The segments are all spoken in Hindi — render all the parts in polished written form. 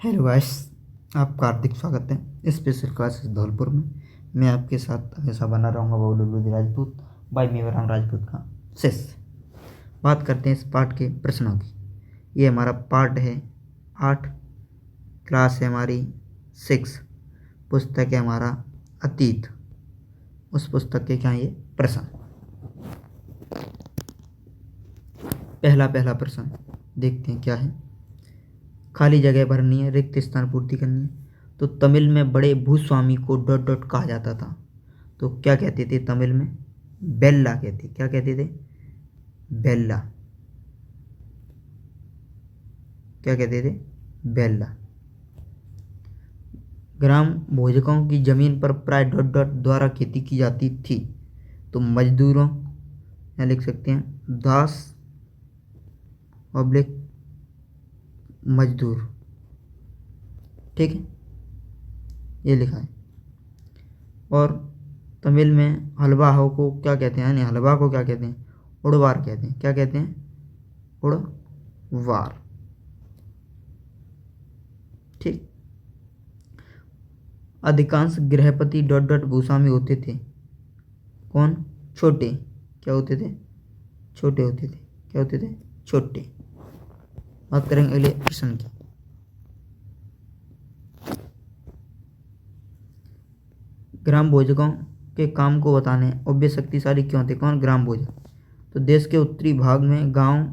हेलो गाइस, आपका हार्दिक स्वागत है स्पेशल क्लासेस धौलपुर में। मैं आपके साथ हमेशा बना रहूँगा बाबूलुलु राजपूत बाई मेवराम राजपूत का शेष। बात करते हैं इस पार्ट के प्रश्नों की। ये हमारा पार्ट है 8, क्लास है हमारी 6, पुस्तक है हमारा अतीत। उस पुस्तक के क्या है ये प्रश्न। पहला प्रश्न देखते हैं क्या है। खाली जगह भरनी है, रिक्त स्थान पूर्ति करनी है। तो तमिल में बड़े भूस्वामी को डॉट डॉट कहा जाता था, तो क्या कहते थे तमिल में? बेल्ला कहते। क्या कहते थे? बेल्ला। क्या कहते थे? बेल्ला। ग्राम भोजकों की जमीन पर प्राय डॉट डॉट द्वारा खेती की जाती थी, तो मजदूरों या लिख सकते हैं दास ऑब्लिक मजदूर। ठीक है, ये लिखा है। और तमिल में हलवा हो को क्या कहते हैं, यानी हलवा को क्या कहते हैं? उड़वार कहते हैं। क्या कहते हैं? उड़वार। ठीक। अधिकांश गृहपति डॉट डॉट भूस्वामी होते थे। कौन? छोटे। क्या होते थे? छोटे होते थे। क्या होते थे? छोटे। बात करेंगे अगले प्रश्न की। ग्राम भोजकों के काम को बताने और वे शक्तिशाली क्यों थे? कौन? ग्राम भोजक। तो देश के उत्तरी भाग में गांव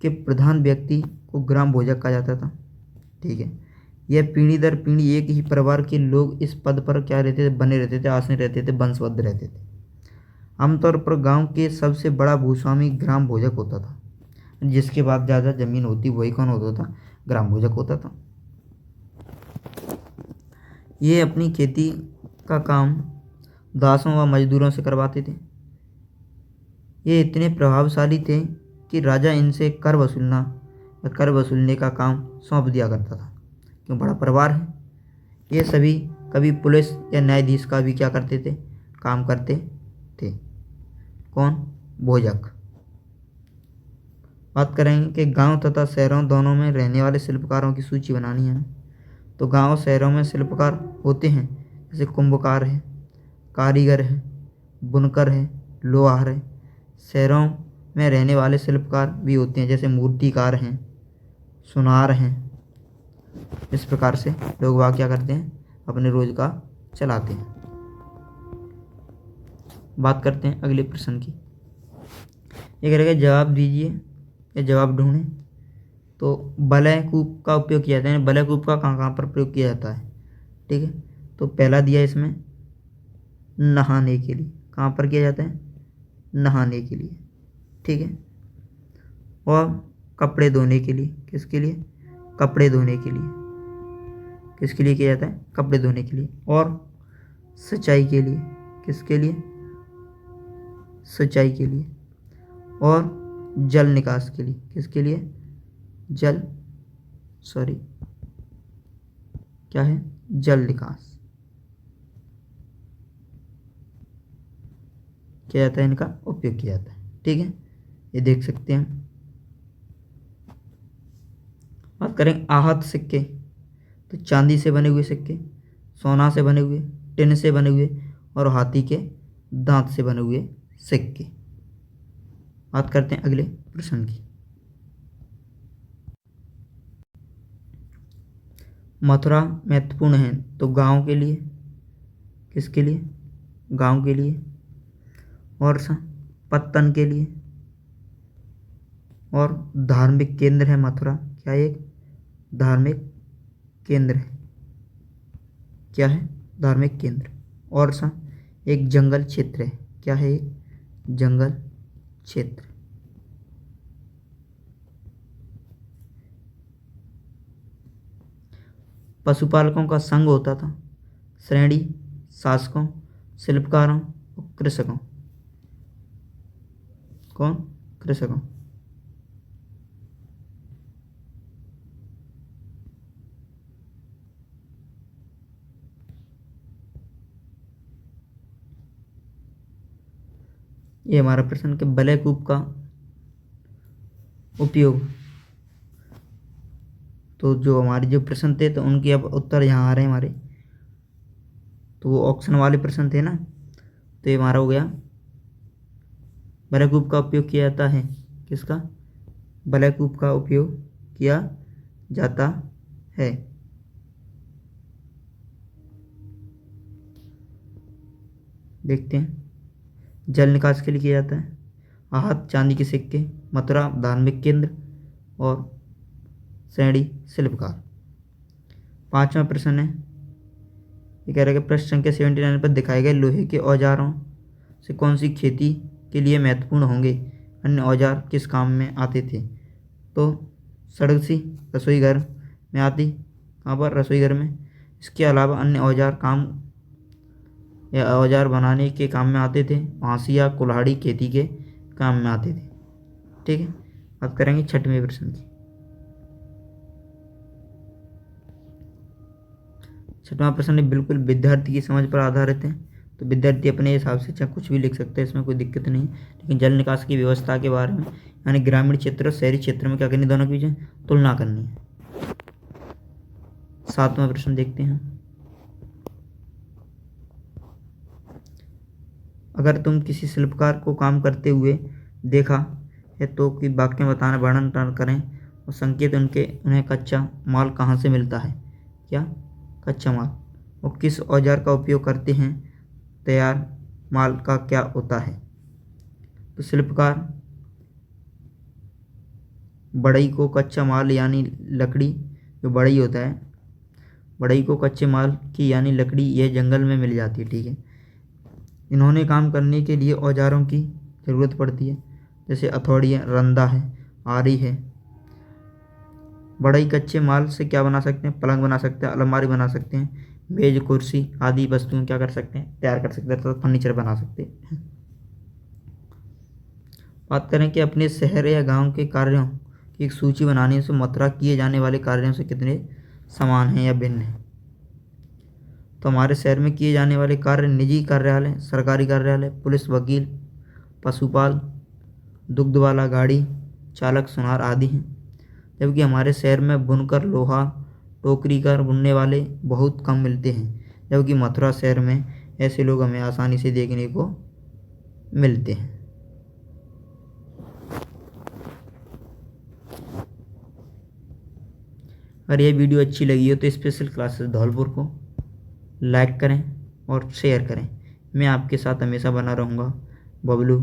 के प्रधान व्यक्ति को ग्राम भोजक कहा जाता था। ठीक है, यह पीढ़ी दर पीढ़ी एक ही परिवार के लोग इस पद पर क्या रहते थे? बने रहते थे, आसीन रहते थे, वंशबद्ध रहते थे। आमतौर पर गांव के सबसे बड़ा भूस्वामी ग्राम भोजक होता था। जिसके बाद ज़्यादा जमीन होती वही कौन होता था? ग्राम भोजक होता था। ये अपनी खेती का काम दासों व मजदूरों से करवाते थे। ये इतने प्रभावशाली थे कि राजा इनसे कर वसूलने का काम सौंप दिया करता था। क्यों? बड़ा परिवार है। ये सभी कभी पुलिस या न्यायाधीश का भी क्या करते थे? काम करते थे। कौन? भोजक। बात करेंगे कि गांव तथा शहरों दोनों में रहने वाले शिल्पकारों की सूची बनानी है। तो गांव शहरों में शिल्पकार होते हैं, जैसे कुंभकार है, कारीगर है, बुनकर है, लोहार है। शहरों में रहने वाले शिल्पकार भी होते हैं, जैसे मूर्तिकार हैं, सुनार हैं। इस प्रकार से लोग वहाँ क्या करते हैं? अपने रोजगार चलाते हैं। बात करते हैं अगले प्रश्न की। ये करेगा जवाब दीजिए या जवाब ढूंढें। तो बलय कूप का उपयोग किया जाता है, बलय कूप का कहाँ कहाँ पर प्रयोग किया जाता है? ठीक है, तो पहला दिया इसमें नहाने के लिए। कहाँ पर किया जाता है? नहाने के लिए। ठीक है, और कपड़े धोने के लिए। किसके लिए? कपड़े धोने के लिए। किसके लिए किया जाता है? कपड़े धोने के लिए। और सिंचाई के लिए। किसके लिए? सिंचाई के लिए। और जल निकास के लिए। किसके लिए? क्या है? जल निकास किया जाता है, इनका उपयोग किया जाता है। ठीक है, ये देख सकते हैं। बात करें आहत सिक्के, तो चांदी से बने हुए सिक्के, सोना से बने हुए, टिन से बने हुए और हाथी के दांत से बने हुए सिक्के। बात करते हैं अगले प्रश्न की। मथुरा महत्वपूर्ण है, तो गांव के लिए। किसके लिए? गांव के लिए। और पत्तन के लिए। और धार्मिक केंद्र है मथुरा। क्या एक धार्मिक केंद्र है? क्या है? धार्मिक केंद्र। और एक जंगल क्षेत्र है। क्या है? एक जंगल क्षेत्र। पशुपालकों का संघ होता था, श्रेणी शासकों, शिल्पकारों और कृषकों। कौन? कृषकों। ये हमारा प्रश्न के बलय कूप का उपयोग। तो जो हमारे जो प्रश्न थे तो उनके अब उत्तर यहाँ आ रहे हैं हमारे। तो वो ऑप्शन वाले प्रश्न थे ना, तो ये हमारा हो गया। बलैकूप का उपयोग किया जाता है, किसका? बलैकूप का उपयोग किया जाता है। देखते हैं, जल निकास के लिए किया जाता है। आहत चांदी के सिक्के, मथुरा धार्मिक केंद्र और सैणी शिल्पकार। 5वां प्रश्न है, ये कह रहा है कि पृष्ठ संख्या 79 पर दिखाए गए लोहे के औजारों से कौन सी खेती के लिए महत्वपूर्ण होंगे? अन्य औजार किस काम में आते थे? तो सड़गसी रसोई घर में आती, कहाँ पर? रसोई घर में। इसके अलावा अन्य औजार काम या औजार बनाने के काम में आते थे। हांसिया कुल्हाड़ी खेती के काम में आते थे। ठीक है, बात करेंगे 6वें प्रश्न की। 6वां प्रश्न बिल्कुल विद्यार्थी की समझ पर आधारित है, तो विद्यार्थी अपने हिसाब से चाहे कुछ भी लिख सकते हैं, इसमें कोई दिक्कत नहीं। लेकिन जल निकास की व्यवस्था के बारे में, यानी ग्रामीण क्षेत्र और शहरी क्षेत्र में क्या करनी, दोनों के बीच तुलना करनी है। 7वां प्रश्न देखते हैं, अगर तुम किसी शिल्पकार को काम करते हुए देखा है तो कि वाक्य में बताना, वर्णन करें और संकेत उन्हें कच्चा माल कहाँ से मिलता है? क्या? कच्चा माल। और किस औजार का उपयोग करते हैं? तैयार माल का क्या होता है? तो शिल्पकार बढ़ई को कच्चा माल यानी लकड़ी, जो बढ़ई होता है, बढ़ई को कच्चे माल की यानी लकड़ी यह जंगल में मिल जाती है। ठीक है, इन्होंने काम करने के लिए औजारों की ज़रूरत पड़ती है, जैसे हथौड़ी है, रंदा है, आरी है। बढ़ई कच्चे माल से क्या बना सकते हैं? पलंग बना सकते हैं, अलमारी बना सकते हैं, मेज कुर्सी आदि वस्तुएं क्या कर सकते हैं? तैयार कर सकते हैं, तो फर्नीचर बना सकते हैं। बात करें कि अपने शहर या गांव के कार्यों की एक सूची बनाने से मथुरा किए जाने वाले कार्यों से कितने समान हैं या भिन्न हैं? तो हमारे शहर में किए जाने वाले कार्य निजी कार्यालय, सरकारी कार्यालय, पुलिस, वकील, पशुपाल, दुग्ध वाला, गाड़ी चालक, सुनार आदि हैं। जबकि हमारे शहर में बुनकर, लोहा, टोकरीकर, बुनने वाले बहुत कम मिलते हैं। जबकि मथुरा शहर में ऐसे लोग हमें आसानी से देखने को मिलते हैं। अगर ये वीडियो अच्छी लगी हो तो स्पेशल क्लासेस धौलपुर को लाइक करें और शेयर करें। मैं आपके साथ हमेशा बना रहूँगा, बबलू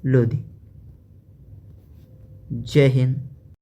लोधी। जय हिंद,